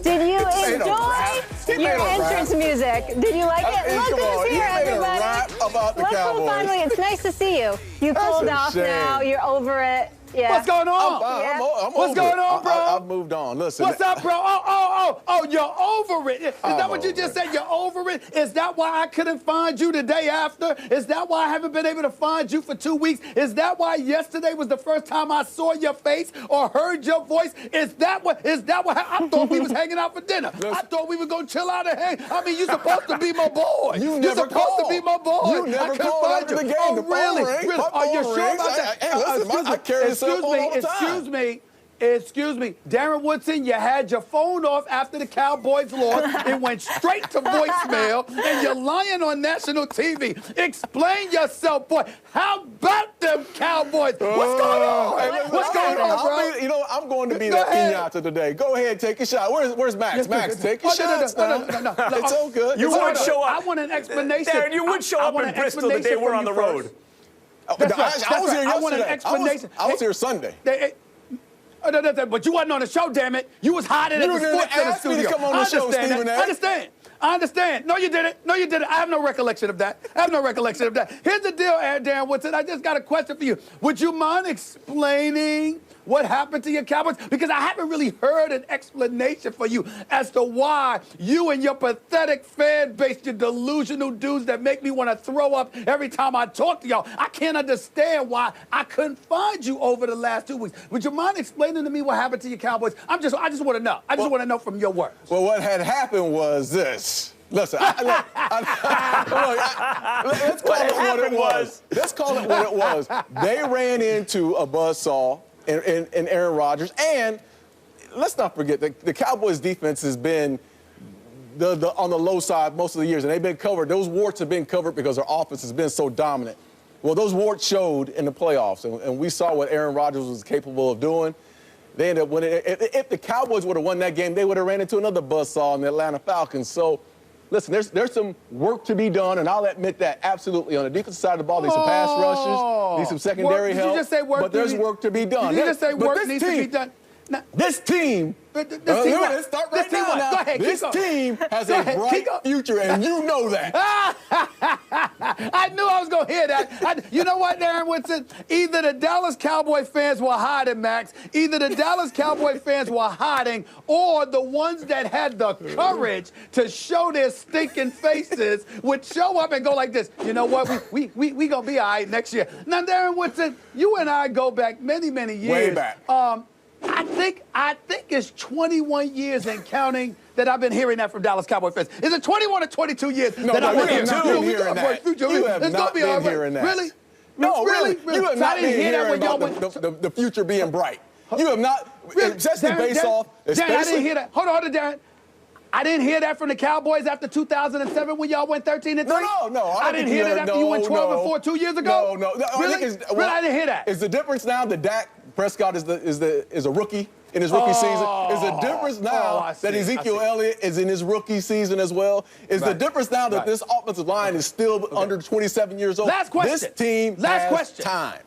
Did you enjoy your entrance music? Did you like it? Look who's here, everybody. About the Look Cowboys. who finally, it's nice to see you. You cooled off now, you're over it. Yeah. What's going on? I'm What's going on, bro? I've moved on. Listen. What's up, bro? Oh, you're over it. Is that what you just said? You're over it? Is that why I couldn't find you the day after? Is that why I haven't been able to find you for 2 weeks? Is that why yesterday was the first time I saw your face or heard your voice? Is that what I thought we was hanging out for dinner? Listen. I thought we were going to chill out and hang. I mean, you're supposed to be my boy. You're supposed to be my boy. You never called after the game. Oh, really? Really? Are you sure about that? Hey, listen, I carry this up all the time. Excuse me, Darren Woodson, you had your phone off after the Cowboys lost. It went straight to voicemail, and you're lying on national TV. Explain yourself, boy. How about them Cowboys? What's going on? What's going on, bro? I'm going to be that piñata today. Go ahead, take a shot. Where's Max? Max, take a shot. No. It's all good. You would show up. I want an explanation. Darren, you would show up in Bristol the day we're on the road. I was here yesterday. I want an explanation. I was here Sunday. But you wasn't on the show, damn it. You was hiding at the Sports Center studio. Me to come on the show, Stephen A. I understand. No, you didn't. I have no recollection of that. Here's the deal, Darren Woodson. I just got a question for you. Would you mind explaining what happened to your Cowboys? Because I haven't really heard an explanation for you as to why you and your pathetic fan base, your delusional dudes that make me want to throw up every time I talk to y'all. I can't understand why I couldn't find you over the last 2 weeks. Would you mind explaining to me what happened to your Cowboys? I just want to know. I just want to know from your words. Well, what had happened was this. Listen, let's call it what it was. Let's call it what it was. They ran into a buzzsaw in Aaron Rodgers, and let's not forget the Cowboys' defense has been on the low side most of the years, and they've been covered. Those warts have been covered because their offense has been so dominant. Well, those warts showed in the playoffs, and we saw what Aaron Rodgers was capable of doing. They ended up winning. If the Cowboys would have won that game, they would have ran into another buzzsaw in the Atlanta Falcons. So, listen, there's some work to be done, and I'll admit that absolutely. On the defensive side of the ball, need some pass rushes, need some secondary help. Did you just say work? But there's work to be done. Did you just say work needs to be done? This team. Let's start right now. Go ahead, this team has a bright future, and you know that. I knew I was going to hear that. You know what, Darren Woodson? Either the Dallas Cowboy fans were hiding, Max. Either the Dallas Cowboy fans were hiding, or the ones that had the courage to show their stinking faces would show up and go like this. You know what? We going to be all right next year. Now, Darren Woodson, you and I go back many, many years. Way back. I think it's 21 years and counting that I've been hearing that from Dallas Cowboy fans. Is it 21 or 22 years that I've been hearing that? You have not been hearing that. Really? No, really? You have not been hearing about the future being bright. You have not, especially based off. Darren, I didn't hear that. Hold on, Darren. I didn't hear that from the Cowboys after 2007 when y'all went 13-3. No. I didn't hear that after you went 12-4 2 years ago. No. Really? I didn't hear that. Is the difference now that Dak Prescott is a rookie in his rookie season? Is the difference now that Ezekiel Elliott is in his rookie season as well? Is the difference now that this offensive line is still under 27 years old? Last question. This team has time.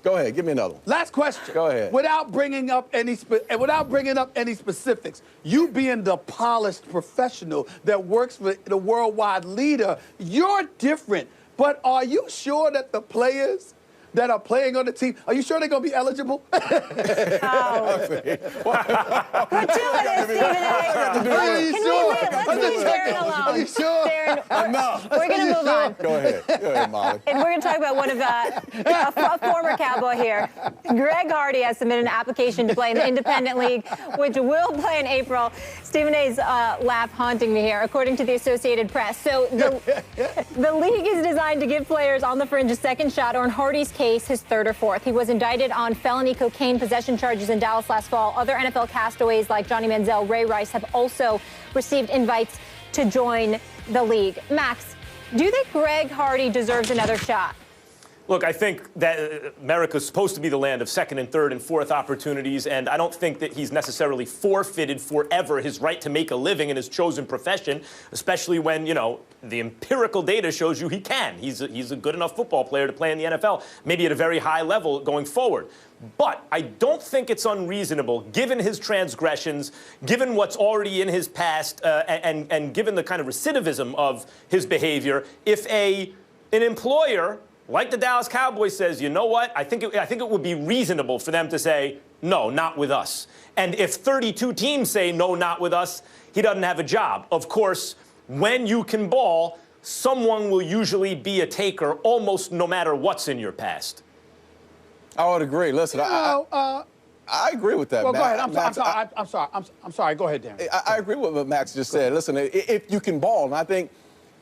Go ahead, give me another one. Last question. Go ahead. Without bringing up any specifics, you being the polished professional that works for the worldwide leader, you're different. But are you sure that the players that are playing on the team, are you sure they're going to be eligible? We're doing it, Stephen A. Are you sure? Let's leave Darren alone. Are you sure? Darren, Enough. We're going to move on. Go ahead, Molly. And we're going to talk about one of a former Cowboy here. Greg Hardy has submitted an application to play in the Independent League, which will play in April. Stephen A's laugh haunting me here, according to the Associated Press. So the league is designed to give players on the fringe a second shot, or in Hardy's case, his third or fourth. He was indicted on felony cocaine possession charges in Dallas last fall. Other NFL castaways like Johnny Manziel, Ray Rice have also received invites to join the league. Max, do you think Greg Hardy deserves another shot? Look, I think that America's supposed to be the land of second and third and fourth opportunities, and I don't think that he's necessarily forfeited forever his right to make a living in his chosen profession, especially when, you know, the empirical data shows you he can. He's a good enough football player to play in the NFL, maybe at a very high level going forward. But I don't think it's unreasonable, given his transgressions, given what's already in his past, and given the kind of recidivism of his behavior, if an employer like the Dallas Cowboys says, you know what, I think it would be reasonable for them to say, no, not with us. And if 32 teams say, no, not with us, he doesn't have a job. Of course, when you can ball, someone will usually be a taker almost no matter what's in your past. I would agree. Listen, I agree with that, well, Max. go ahead. I'm sorry. Go ahead, Darren. I agree with what Max just said. Listen, if you can ball, and I think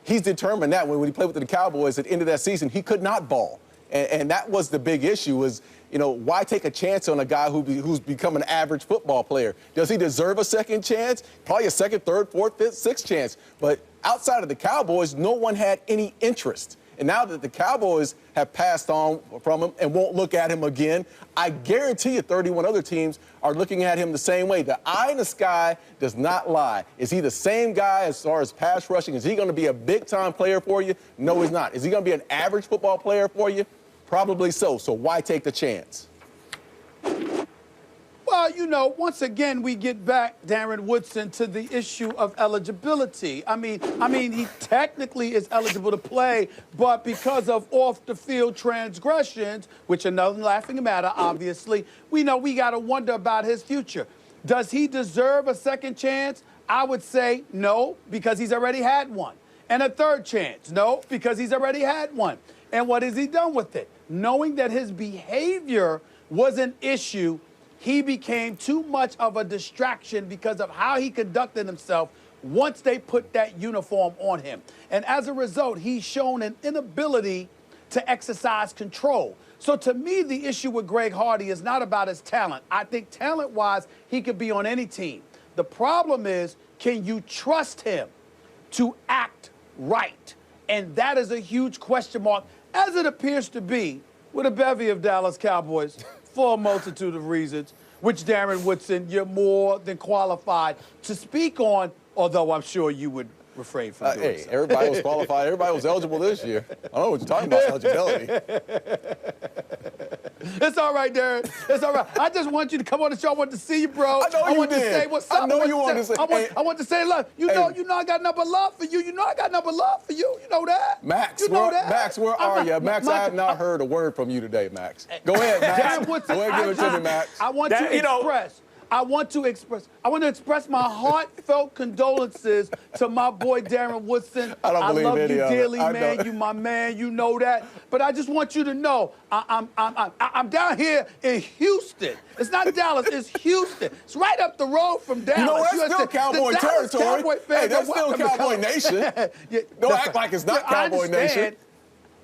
he's determined that when he played with the Cowboys at the end of that season, he could not ball. And that was the big issue was, you know, why take a chance on a guy who's become an average football player? Does he deserve a second chance? Probably a second, third, fourth, fifth, sixth chance. But outside of the Cowboys, no one had any interest. And now that the Cowboys have passed on from him and won't look at him again, I guarantee you 31 other teams are looking at him the same way. The eye in the sky does not lie. Is he the same guy as far as pass rushing? Is he going to be a big-time player for you? No, he's not. Is he going to be an average football player for you? Probably so. So why take the chance? Well, you know, once again, we get back, Darren Woodson, to the issue of eligibility. I mean, he technically is eligible to play, but because of off-the-field transgressions, which are no laughing matter, obviously, we know we got to wonder about his future. Does he deserve a second chance? I would say no, because he's already had one. And a third chance? No, because he's already had one. And what has he done with it? Knowing that his behavior was an issue, he became too much of a distraction because of how he conducted himself once they put that uniform on him. And as a result, he's shown an inability to exercise control. So to me, the issue with Greg Hardy is not about his talent. I think talent-wise, he could be on any team. The problem is, can you trust him to act right? And that is a huge question mark, as it appears to be with a bevy of Dallas Cowboys for a multitude of reasons, which, Darren Woodson, you're more than qualified to speak on, although I'm sure you would refrain from doing so. Everybody was qualified. Everybody was eligible this year. I don't know what you're talking about, eligibility. It's all right, Darren. It's all right. I just want you to come on the show. I want to see you, bro. I know you want did. to say what's up. I know you want to say. I want to say love. You know I got nothing but love for you. You know I got nothing but love for you. You know that. Max, you know that. Max, where are you? Max, I have not heard a word from you today, Max. Go ahead, Max. Darren Woodson, Go ahead, give it to me, Max. I want to express my heartfelt condolences to my boy Darren Woodson. I don't believe love you any of it. dearly, man. You my man. You know that. But I just want you to know I'm down here in Houston. It's not Dallas. It's Houston. It's right up the road from Dallas. You know, that's still Cowboy territory. Cowboy fans, hey, that's still Cowboy Nation. Don't act like it's not Cowboy Nation.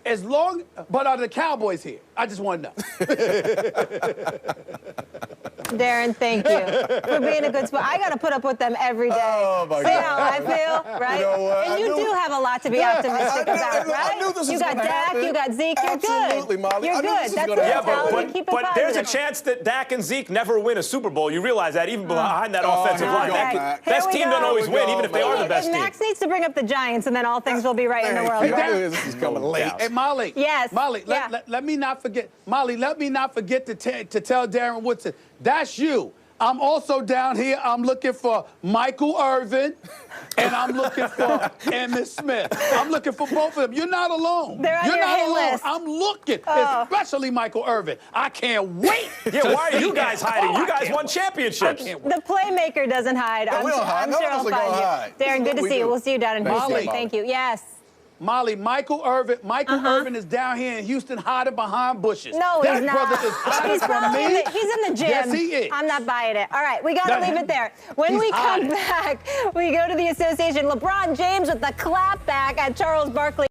As long, but are the Cowboys here? I just want to know. Darren, thank you for being a good sport. I got to put up with them every day. Oh, my See God. how I feel, right? You know what? And you do have a lot to be optimistic about, right? I knew this you was got gonna Dak, happen. you got Zeke, you're good. Absolutely, Molly. You're good. That's the mentality. Keep it but there's a positive. chance that Dak and Zeke never win a Super Bowl. You realize that even behind that offensive line. Right. Best team don't always win, even if they are the best team. Max needs to bring up the Giants, and then all things will be right in the world. This is coming late. Hey, Molly. Yes. Molly, let me not forget. Molly, let me not forget to tell Darren Woodson, that's you. I'm also down here. I'm looking for Michael Irvin, and I'm looking for Emmitt Smith. I'm looking for both of them. You're not alone. They're on You're your not hit alone. list. I'm looking, especially Michael Irvin. I can't wait. Yeah, why are you guys hiding? You guys won championships. The playmaker doesn't hide. we don't hide. I'm None sure of us I'll are gonna find hide. you. Darren, good to see you. We'll see you down in Houston. Molly. Thank you. Yes. Molly, Michael Irvin is down here in Houston hiding behind bushes. No, that he's not. brother is hiding He's from probably me. he's in the gym. Yes, he is. I'm not buying it. All right, we got to leave it there. When we come back, we go to the association. LeBron James with the clap back at Charles Barkley.